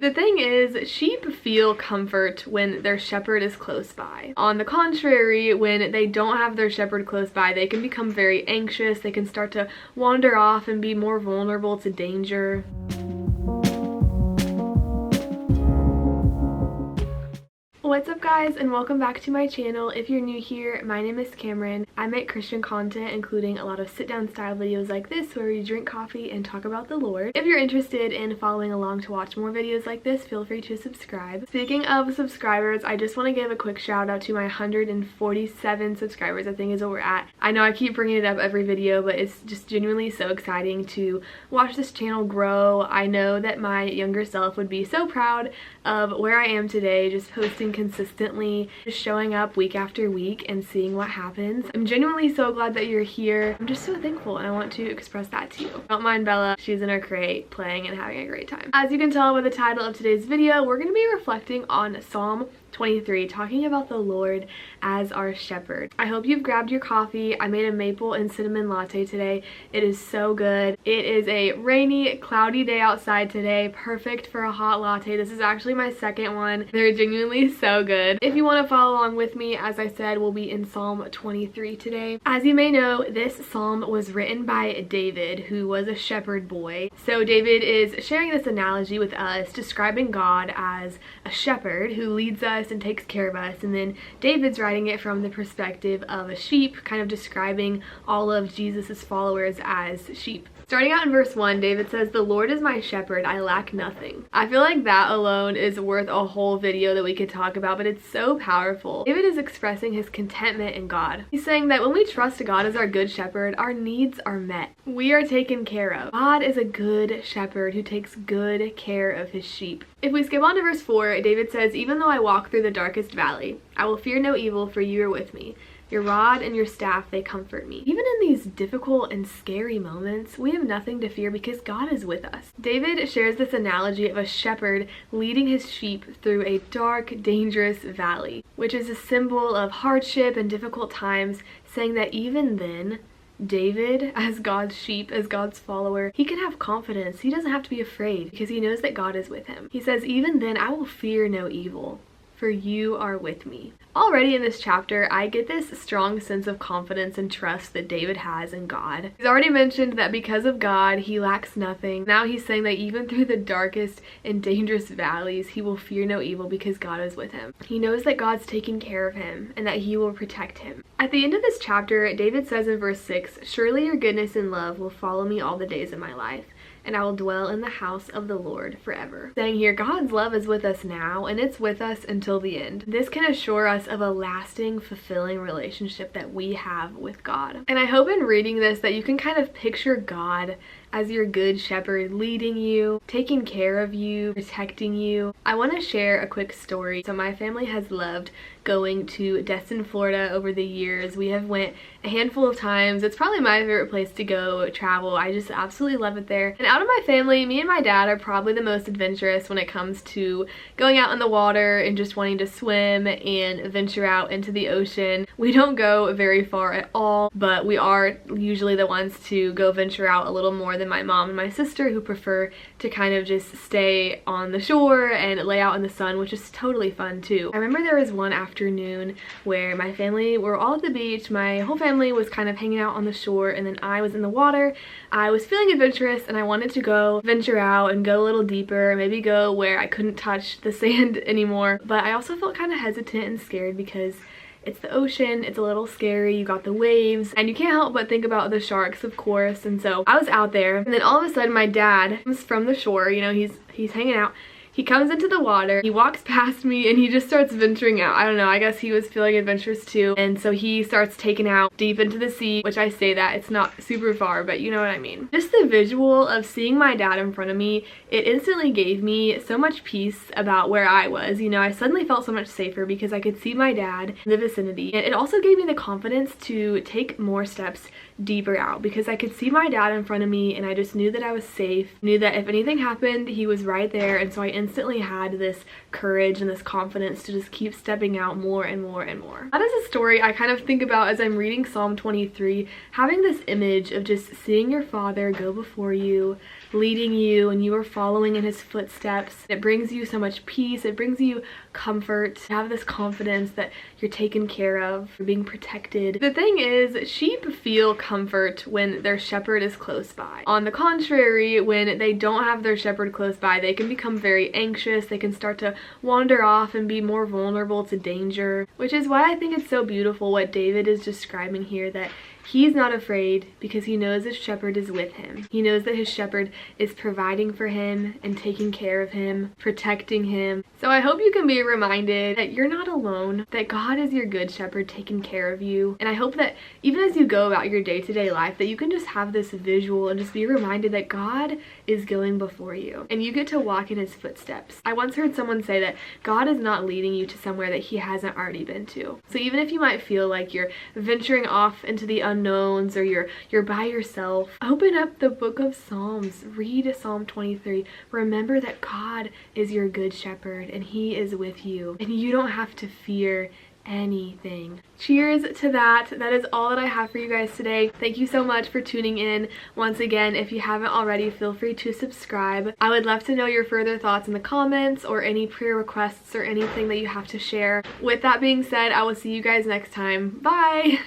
The thing is, sheep feel comfort when their shepherd is close by. On the contrary, when they don't have their shepherd close by, they can become very anxious, they can start to wander off and be more vulnerable to danger. What's up guys, and welcome back to my channel. If you're new here, my name is Cameron. I make Christian content, including a lot of sit-down style videos like this where we drink coffee and talk about the Lord. If you're interested in following along to watch more videos like this, feel free to subscribe. Speaking of subscribers, I just want to give a quick shout out to my 147 subscribers, I think is what we're at. I know I keep bringing it up every video, but it's just genuinely so exciting to watch this channel grow. I know that my younger self would be so proud of where I am today, just posting consistently, just showing up week after week and seeing what happens. I'm genuinely so glad that you're here. I'm just so thankful and I want to express that to you. Don't mind Bella, she's in her crate playing and having a great time. As you can tell by the title of today's video, we're going to be reflecting on Psalm 23, talking about the Lord as our shepherd. I hope you've grabbed your coffee. I made a maple and cinnamon latte today. It is so good. It is a rainy, cloudy day outside today, perfect for a hot latte. This is actually my second one. They're genuinely so good. If you want to follow along with me, as I said, we'll be in Psalm 23 today. As you may know, this psalm was written by David, who was a shepherd boy. So David is sharing this analogy with us, describing God as a shepherd who leads us and takes care of us, and then David's writing it from the perspective of a sheep, kind of describing all of Jesus's followers as sheep. Starting out in verse 1, David says, "The Lord is my shepherd, I lack nothing." I feel like that alone is worth a whole video that we could talk about, but it's so powerful. David is expressing his contentment in God. He's saying that when we trust God as our good shepherd, our needs are met. We are taken care of. God is a good shepherd who takes good care of his sheep. If we skip on to verse 4, David says, "Even though I walk through the darkest valley, I will fear no evil, for you are with me. Your rod and your staff, they comfort me." Even in these difficult and scary moments, we have nothing to fear because God is with us. David shares this analogy of a shepherd leading his sheep through a dark, dangerous valley, which is a symbol of hardship and difficult times, saying that even then, David, as God's sheep, as God's follower, he can have confidence. He doesn't have to be afraid because he knows that God is with him. He says, "Even then, I will fear no evil, for you are with me." Already in this chapter, I get this strong sense of confidence and trust that David has in God. He's already mentioned that because of God, he lacks nothing. Now he's saying that even through the darkest and dangerous valleys, he will fear no evil because God is with him. He knows that God's taking care of him and that he will protect him. At the end of this chapter, David says in verse 6, "Surely your goodness and love will follow me all the days of my life, and I will dwell in the house of the Lord forever." Saying here, God's love is with us now, and it's with us until the end. This can assure us of a lasting, fulfilling relationship that we have with God. And I hope in reading this that you can kind of picture God as your good shepherd, leading you, taking care of you, protecting you. I want to share a quick story. So my family has loved going to Destin, Florida over the years. We have went a handful of times. It's probably my favorite place to go travel. I just absolutely love it there. And out of my family, me and my dad are probably the most adventurous when it comes to going out in the water and just wanting to swim and venture out into the ocean. We don't go very far at all, but we are usually the ones to go venture out a little more than my mom and my sister, who prefer to kind of just stay on the shore and lay out in the sun, which is totally fun too. I remember there was one afternoon where my family were all at the beach. My whole family was kind of hanging out on the shore, and then I was in the water. I was feeling adventurous and I wanted to go venture out and go a little deeper, maybe go where I couldn't touch the sand anymore. But I also felt kind of hesitant and scared because it's the ocean, it's a little scary, you got the waves, and you can't help but think about the sharks, of course. And so I was out there, and then all of a sudden my dad comes from the shore, you know, he's hanging out. He comes into the water, he walks past me, and he just starts venturing out. I don't know, I guess he was feeling adventurous too. And so he starts taking out deep into the sea, which I say that, it's not super far, but you know what I mean. Just the visual of seeing my dad in front of me, it instantly gave me so much peace about where I was. You know, I suddenly felt so much safer because I could see my dad in the vicinity. And it also gave me the confidence to take more steps deeper out, because I could see my dad in front of me and I just knew that I was safe, knew that if anything happened, he was right there. And so I instantly had this courage and this confidence to just keep stepping out more and more and more. That is a story I kind of think about as I'm reading Psalm 23, having this image of just seeing your Father go before you, leading you, and you are following in his footsteps. It brings you so much peace. It brings you comfort, to have this confidence that you're taken care of, you're being protected. The thing is, sheep feel comfort when their shepherd is close by. On the contrary, when they don't have their shepherd close by, they can become very anxious. They can start to wander off and be more vulnerable to danger, which is why I think it's so beautiful what David is describing here, that he's not afraid because he knows his shepherd is with him. He knows that his shepherd is providing for him and taking care of him, protecting him. So I hope you can be reminded that you're not alone, that God is your good shepherd taking care of you. And I hope that even as you go about your day-to-day life, that you can just have this visual and just be reminded that God is going before you and you get to walk in his footsteps. I once heard someone say that God is not leading you to somewhere that he hasn't already been to. So even if you might feel like you're venturing off into the unknowns or you're by yourself, open up the book of Psalms, read Psalm 23. Remember that God is your good shepherd and he is with you and you don't have to fear anything. Cheers to that. That is all that I have for you guys today. Thank you so much for tuning in. Once again, if you haven't already, feel free to subscribe. I would love to know your further thoughts in the comments or any prayer requests or anything that you have to share. With that being said, I will see you guys next time. Bye!